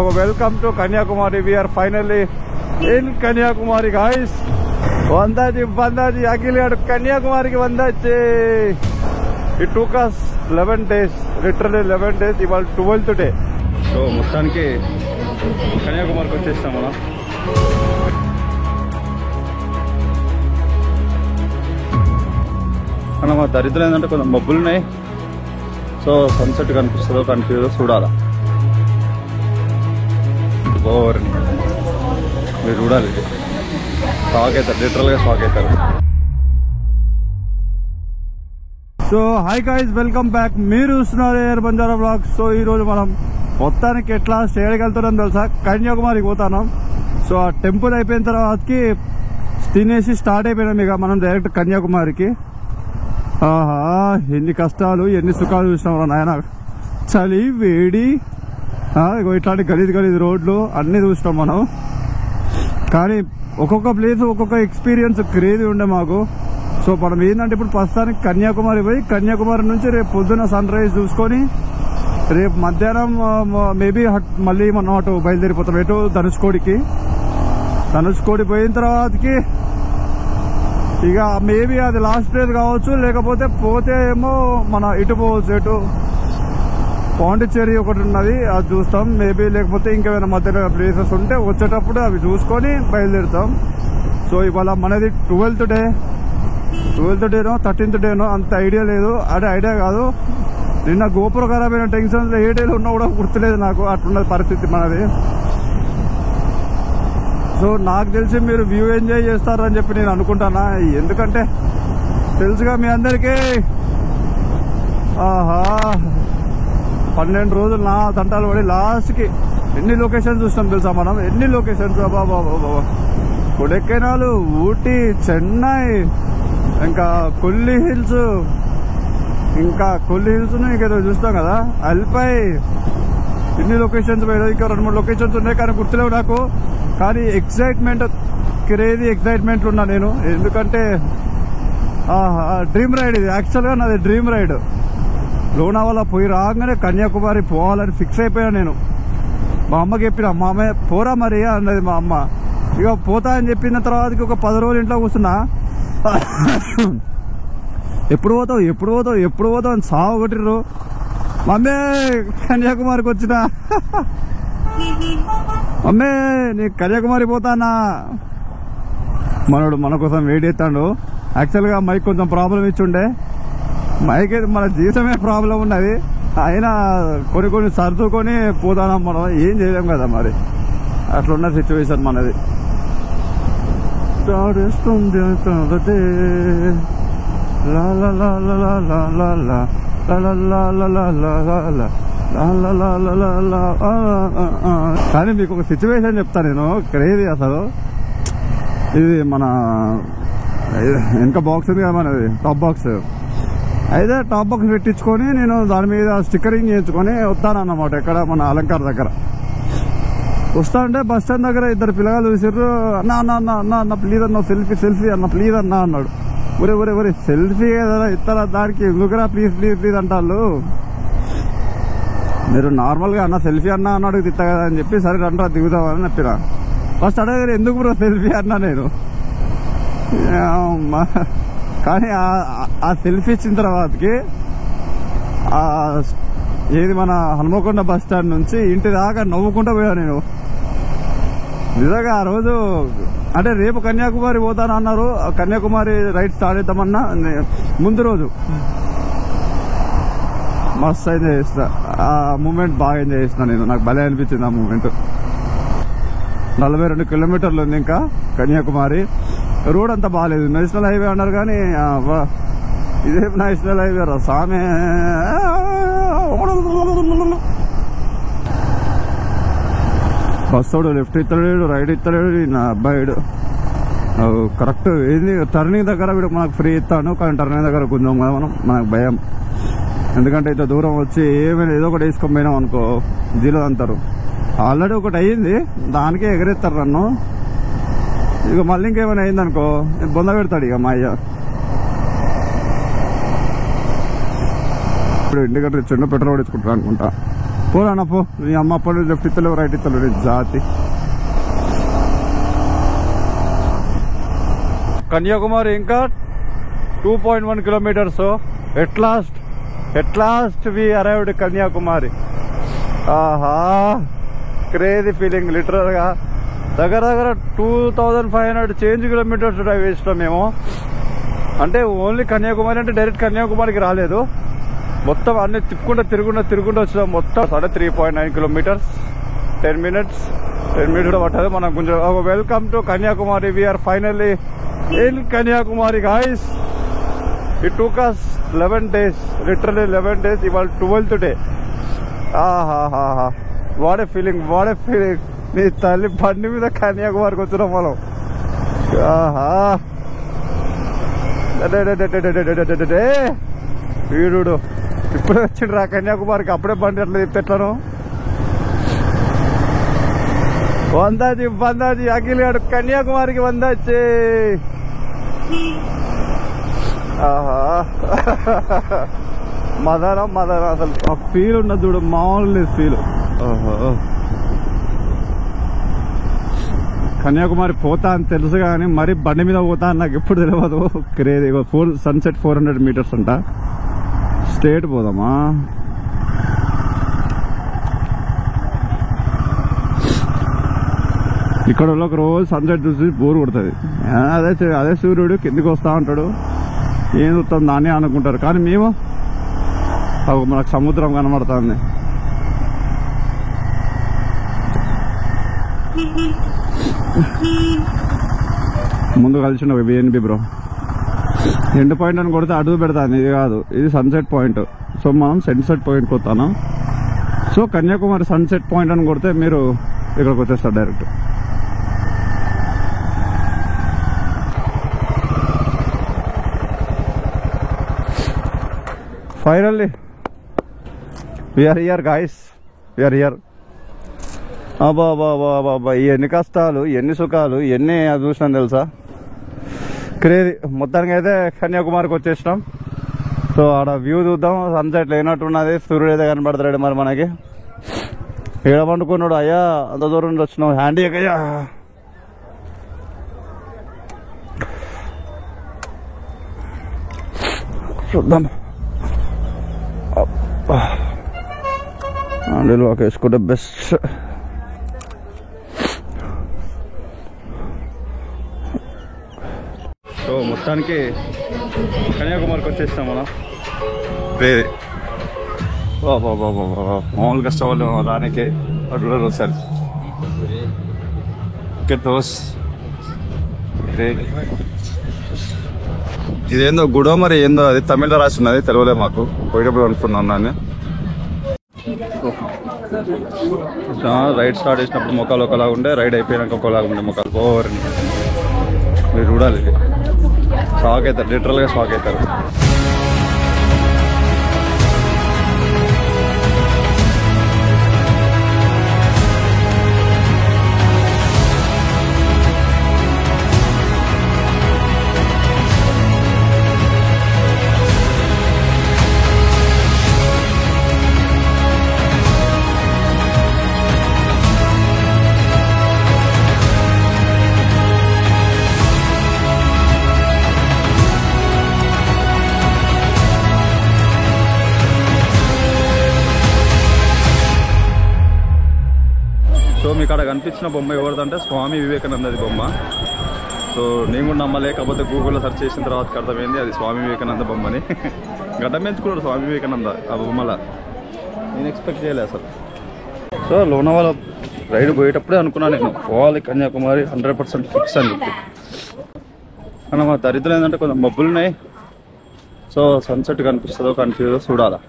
Welcome to Kanyakumari. We are finally in Kanyakumari, guys. Vandaji, Agiliyad, Kanyakumari ki Vandaji. It took us 11 days, literally 11 days. It was 12 today. So, Mustanki Kanyakumari ko chestam mana. Ana ma daridram endante konచెం మబ్బులు ఉన్నాయి. So sunset కనిపిస్తుందో కనిపించదో చూడాలా. మీరు చూడాలి, shock అవుతారు, లిటరల్గా shock అవుతారు. So hi guys, welcome back. మీరు చూస్తున్నారు ఎయిర్ బంజారా బ్లాగ్స్. సో ఈరోజు మనం మొత్తానికి ఎట్లా స్టేడికి వెళ్తున్నాం తెలుసా, కన్యాకుమారికి పోతాం. సో ఆ టెంపుల్ అయిపోయిన తర్వాతకి తినేసి స్టార్ట్ అయిపోయినాం ఇక మనం డైరెక్ట్ కన్యాకుమారికి. ఆహా, ఎన్ని కష్టాలు ఎన్ని సుఖాలు చూసినాం నాయన. చలి, వేడి, ఇట్లాంటి గలీజ్ రోడ్లు అన్ని చూసినాం మనం. కానీ ఒక్కొక్క ప్లేస్ ఒక్కొక్క ఎక్స్పీరియన్స్ క్రేజీ ఉండే మాకు. సో మనం ఏంటంటే ఇప్పుడు ప్రస్తుతానికి కన్యాకుమారి పోయి కన్యాకుమారి నుంచి రేపు పొద్దున సన్ రైజ్ చూసుకొని రేపు మధ్యాహ్నం మేబీ మళ్ళీ మనం అటు బయలుదేరిపోతాం ఎటు ధనుష్కోడికి. ధనుష్కోడి పోయిన తర్వాతకి ఇక మేబీ అది లాస్ట్ ప్లేస్ కావచ్చు, లేకపోతే పోతే ఏమో మన ఇటు పోవచ్చు, ఎటు పాండిచ్చేరి ఒకటి ఉన్నది అది చూస్తాం మేబీ, లేకపోతే ఇంకేమైనా మధ్యలో ప్లేసెస్ ఉంటే వచ్చేటప్పుడు అవి చూసుకొని బయలుదేరుతాం. సో ఇవాళ మనది 12th డేనో 13th డేనో అంత ఐడియా లేదు. అదే ఐడియా కాదు, నిన్న గోపుర ఖరాబ్ అయిన టెన్షన్స్ ఏ డేలో ఉన్నా కూడా గుర్తులేదు నాకు, అట్లున్నది పరిస్థితి మనది. సో నాకు తెలిసి మీరు వ్యూ ఎంజాయ్ చేస్తారని చెప్పి నేను అనుకుంటానా, ఎందుకంటే తెలుసుగా మీ అందరికీ. ఆహా, 12 రోజులు నా తంటాలు పడి లాస్ట్కి ఎన్ని లొకేషన్స్ చూస్తాం తెలుసా మనం, ఎన్ని లొకేషన్స్. బాబా కొడైకెనాల్, ఊటీ, చెన్నై, ఇంకా కొల్లి హిల్స్, ఇంకా ఇంకేదో చూస్తాం కదా, అల్పై, ఇన్ని లొకేషన్స్ పోయినా. ఇంకా 2-3 లొకేషన్స్ ఉన్నాయి కానీ గుర్తులేవు నాకు. కానీ ఎక్సైట్మెంట్, క్రేజీ ఎక్సైట్మెంట్ ఉన్నా నేను, ఎందుకంటే డ్రీమ్ రైడ్ ఇది. యాక్చువల్గా నాది డ్రీమ్ రైడ్. లోనావాలా పోయి రాగానే కన్యాకుమారి పోవాలని ఫిక్స్ అయిపోయాను నేను. మా అమ్మకి చెప్పిన, మా అమ్మ పోరా మరి అన్నది మా అమ్మ. ఇక పోతా అని చెప్పిన తర్వాతకి ఒక 10 రోజులు ఇంట్లో కూర్చున్నా. ఎప్పుడు పోతావు అని సాగు కొట్టిర్రు. మమ్మీ కన్యాకుమారికి వచ్చిన, మమ్మీ నీ కన్యాకుమారి పోతానా. మనోడు మన కోసం వెయిట్ చేస్తాడు. యాక్చువల్గా మైక్ కొంచెం ప్రాబ్లం ఇచ్చుండే, మైక్ అయితే మన జీవితమే ప్రాబ్లం ఉన్నది. అయినా కొన్ని సర్దుకొని పోతాం మనం, ఏం చేయలేం కదా మరి, అట్లున్న సిచ్యువేషన్ మనది. కానీ మీకు ఒక సిచ్యువేషన్ చెప్తా నేను, క్రేజీ అసలు. ఇది మన వెనక బాక్స్ ఉంది కదా మనది, టాప్ బాక్స్. అయితే టాప్ బాక్స్ పెట్టించుకొని నేను దాని మీద స్టిక్కరింగ్ చేయించుకొని వస్తానన్నమాట. ఎక్కడ మన అలంకార్ దగ్గర వస్తా అంటే బస్ స్టాండ్ దగ్గర 2 పిల్లగాలు చూసారు. అన్న ప్లీజ్ అన్న సెల్ఫీ అన్న ప్లీజ్ అన్న అన్నాడు. ఒరే సెల్ఫీ కదా ఇస్తారా, దానికి ఎందుకురా ప్లీజ్ అంటారు. మీరు నార్మల్గా అన్న సెల్ఫీ అన్నాడు తిత్తా కదా అని చెప్పి, సరే రండ్రా దిగుతామని చెప్పిన. ఫస్ట్ అడగారు ఎందుకు బ్రో సెల్ఫీ అన్నా నేను. కానీ ఆ సెల్ఫీ ఇచ్చిన తర్వాతకి ఏది మన హనుమకొండ బస్ స్టాండ్ నుంచి ఇంటి దాకా నవ్వుకుంటూ పోయా నేను. నిజంగా ఆ రోజు అంటే రేపు కన్యాకుమారి పోతాను అన్నారు, కన్యాకుమారి రైడ్ స్టార్ట్ చేద్దామన్నా ముందు రోజు మస్తు ఎంజాయ్ చేస్తా. ఆ మూమెంట్ బాగా ఎంజాయ్ చేసిన నేను, నాకు భలే అనిపించింది ఆ మూమెంట్. 42 కిలోమీటర్లు ఉంది ఇంకా కన్యాకుమారి. రోడ్ అంతా బాగాలేదు, నేషనల్ హైవే అన్నారు కానీ ఇదే నేషనల్ హైవే రా సామే. బస్సోడు లెఫ్ట్ ఇస్తలేడు, రైట్ ఇస్తలేడు, నా అబ్బాయిడు కరెక్ట్ ఏంది టర్నింగ్ దగ్గర వీడు మనకు ఫ్రీ ఇస్తాను, కానీ టర్నింగ్ దగ్గర కొంచెం కదా మనకు భయం. ఎందుకంటే ఇంత దూరం వచ్చి ఏమైనా ఏదో ఒకటి వేసుకొని పోయినాం అనుకో జీలో అంటారు. ఆల్రెడీ ఒకటి అయ్యింది, దానికే ఎగరేస్తారు నన్ను. ఇక మళ్ళీ ఇంకేమైనా అయిందనుకో బొంద పెడతాడు ఇక మా అయ్య. ఇప్పుడు ఇంటికంటే చిన్న పెట్రోల్ ఇచ్చుకుంటారు అనుకుంటా. పోరానా పో, నీ అమ్మ అప్పటి లెఫ్ట్ ఇస్తలేవు రైట్ ఇస్తలేవు నీ జాతి. కన్యాకుమారి ఇంకా 2.1 kilometers. At last we arrived Kanyakumari. ఆహా, క్రేజీ ఫీలింగ్. లిటరల్ గా దగ్గర 2500 చేంజ్ కిలోమీటర్స్ డ్రైవ్ చేసినాం మేము. అంటే ఓన్లీ కన్యాకుమారి అంటే డైరెక్ట్ కన్యాకుమారికి రాలేదు, మొత్తం అన్ని తిరుగుకుంటూ వచ్చినాం. మొత్తం 3.9 kilometers, 10 minutes కూడా పట్టదు మనకు కొంచెం. Welcome to Kanyakumari. We're finally in Kanyakumari guys. It took us 11 days, literally 11 days. ఇవాళ 12th day. ఆహాహా, వాట్ ఏ ఫీలింగ్. నీ తల్లి బండి మీద కన్యాకుమారికి వచ్చినాం మనం. ఆహా, వీడు ఇప్పుడే వచ్చిండు రా కన్యాకుమారికి, అప్పుడే బండి అట్లా చెప్తే ఎట్లను. వందాజీ అఖిల్ గారు కన్యాకుమారికి వందాచి. ఆహా, మదనం అసలు ఆ ఫీల్ ఉన్నది చూడు, మామూలు ఫీల్. కన్యాకుమారి పోతా అని తెలుసు కానీ మరి బండి మీద పోతా అని నాకు ఎప్పుడు తెలియదు. క్రేజీ. సన్సెట్ 400 meters అంట. స్ట్రేట్ పోదామా? ఇక్కడ ఒక రోజు సన్సెట్ చూసి బోర్ కొడుతుంది. అదే సూర్యుడు కిందికి వస్తా ఉంటాడు, ఏం చూస్తాం దాన్ని అనుకుంటారు. కానీ మేము మనకు సముద్రం కనబడుతుంది. ముందు కలిసి ఒక బిఎన్బి బ్రో. ఎండ్ పాయింట్ అని కొడితే అడుగు పెడతాను. ఇది కాదు, ఇది సన్సెట్ పాయింట్. సో మనం సన్సెట్ పాయింట్ కొత్తాను. సో కన్యాకుమారి సన్సెట్ పాయింట్ అని కొడితే మీరు ఇక్కడికి వచ్చేస్తారు direct. Finally we're here guys, we're here. బాబా, ఎన్ని కష్టాలు, ఎన్ని సుఖాలు, ఎన్ని చూసినాం తెలుసా. క్రేజీ. మొత్తానికి అయితే కన్యాకుమారికి వచ్చేసినాం. సో ఆడ వ్యూ చూద్దాం. సన్సెట్ లేనట్టున్నది, సూర్యుడు అయితే కనబడతాడు మరి మనకి. ఏడ పండుకున్నాడు అయ్యా, అంత దూరం నుంచి వచ్చినాం. హ్యాండీ అయ్యా, చూద్దాం. హ్యాండిల్ వాక్ వేసుకుంటే బెస్ట్. సో మొత్తానికి కన్యాకుమారికి వచ్చేస్తాం మనం. వేరే మామూలు కష్టవాళ్ళు రానికి అడ్డు సార్. ఇదేందో గుడో మరి ఏందో, అది తమిళలో రాసి ఉన్నది, తెలుగులే మాకు. పోయేటప్పుడు అనుకున్నాను నేను. రైడ్ స్టార్ట్ చేసినప్పుడు మొక్కలు ఒకలాగా ఉండే, రైడ్ అయిపోయినాక ఒకలాగా ఉండే మొక్కలు. ఓవర్ని మీరు చూడాలి, షాక్ అవుతారు, లిటరల్గా షాక్ అవుతారు. మీకు అక్కడ కనిపించిన బొమ్మ ఎవరిదంటే స్వామి వివేకానందది బొమ్మ. సో నేను కూడా నమ్మలేకపోతే గూగుల్లో సెర్చ్ చేసిన తర్వాత అర్థమైంది అది స్వామి వివేకానంద బొమ్మని. గడ్డం పెంచుకున్నాడు స్వామి వివేకానంద ఆ బొమ్మల. నేను ఎక్స్పెక్ట్ చేయలేదు అసలు. సో లోనావాల రైడ్ పోయేటప్పుడే అనుకున్నాను నేను, పోవాలి కన్యాకుమారి 100% ఫిక్స్ అని చెప్పి. కానీ మా దరిద్రం ఏంటంటే కొంచెం మబ్బులు ఉన్నాయి. సో సన్సెట్ కనిపిస్తుందో కనిపిస్తుందో చూడాలా.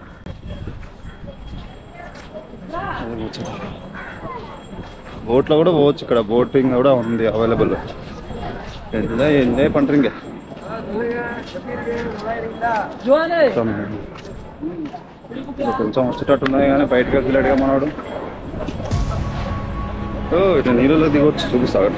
బోట్లో కూడా పోవచ్చు, ఇక్కడ బోటింగ్ కూడా ఉంది అవైలబుల్. ఎంజాయ్ పంటరింగ్. కొంచెం వచ్చేటట్టు ఉన్నాయి కానీ బయటకు వెళ్ళాడుగా మనవాడు. ఇట్లా నీళ్ళలో దిగొచ్చు, చూపిస్తాడు.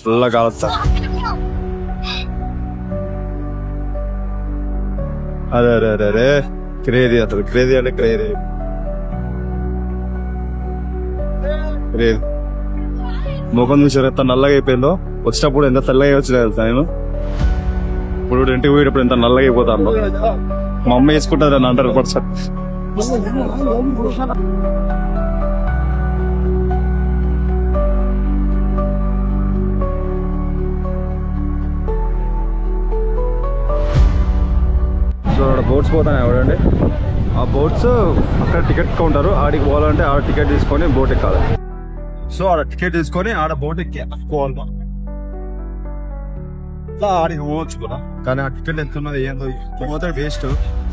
ఫుల్ కావచ్చా. అదే అదే అదే అదే క్రేజీ అసలు, క్రేజీ అంటే క్రేజీ. ముఖం చూసారు ఎంత నల్లగా అయిపోయిందో. వచ్చినప్పుడు ఎంత తెల్లగా వచ్చినా తెలుసా నేను. ఇప్పుడు ఇంటికి పోయేటప్పుడు ఎంత నల్లగా అయిపోతాను. మా అమ్మ వేసుకుంటుంది అని అంటారు. సో అక్కడ బోట్స్ పోతాను ఎవడండి. ఆ బోట్స్ అక్కడ టికెట్ కౌంటారు, ఆడికి పోవాలంటే ఆడ టికెట్ తీసుకొని బోట్ ఎక్కాలి. సో ఆడ టికెట్ తీసుకొని ఆడ బోట్ ఎక్కిపోవాలి. ఆడికి పోవచ్చు కూడా, కానీ ఆ టికెట్ ఎంత ఉన్నది ఏందో పోతే వేస్ట్.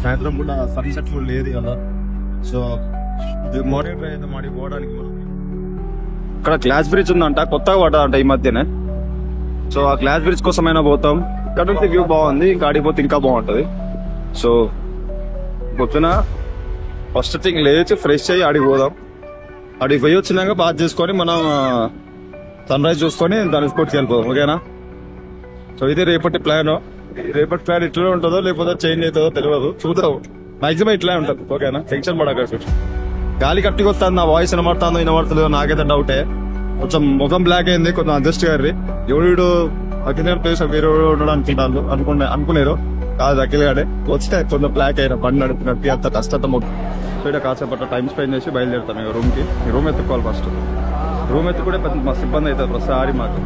సాయంత్రం కూడా సన్సెట్ కూడా లేదు కదా. సో మార్నింగ్ ట్రై అయితే మాడికి పోవడానికి. ఇక్కడ గ్లాస్ బ్రిడ్జ్ ఉందంట, కొత్తగా పడ్డదంట ఈ మధ్యనే. సో ఆ గ్లాస్ బ్రిడ్జ్ కోసమైనా పోతాం. ఇక్కడ నుంచి వ్యూ బాగుంది, ఇంకా ఆడికి పోతే ఇంకా బాగుంటది. సో పొద్దున ఫస్ట్ థింగ్ లేచి ఫ్రెష్ అయ్యి ఆడికి పోదాం. ఆడికి పోయి వచ్చినాక బాత్ చేసుకొని మనం సన్ రైజ్ చూసుకొని దాని స్పోర్ట్స్కి వెళ్ళిపోదాం. ఓకేనా? సో ఇది రేపటి ప్లాన్. రేపటి ప్లాన్ ఇట్లనే ఉంటుందో లేకపోతే చేంజ్ అవుతుందో తెలియదు, చూద్దాం. మాక్సిమం ఇట్లా ఉంటుంది. ఓకేనా? టెన్షన్ పడక. గాలి కట్టికి వస్తుంది, నా వాయిస్ వినబడుతుందో వినబడతలేదో నాకైతే డౌటే. కొంచెం ముఖం బ్లాక్ అయింది, కొంచెం అడ్జస్ట్ గారి. ఎవడు అఖిల ప్లేస్ వేరే ఉండడం అనుకునేరు కాదు. అఖిల్ గాడే వస్తే కొంచెం బ్లాక్ అయినా బండి నడిపినట్టు అంత కష్టత. సో ఇక్కడ కాసేపట్ల టైం స్పెండ్ చేసి బయలుదేరుతాను రూమ్కి. Room ఎత్తుకోవాలి first. రూమ్ ఎత్తుకుంటే మస్తు ఇబ్బంది అవుతుంది ప్రతిసారి మాకు.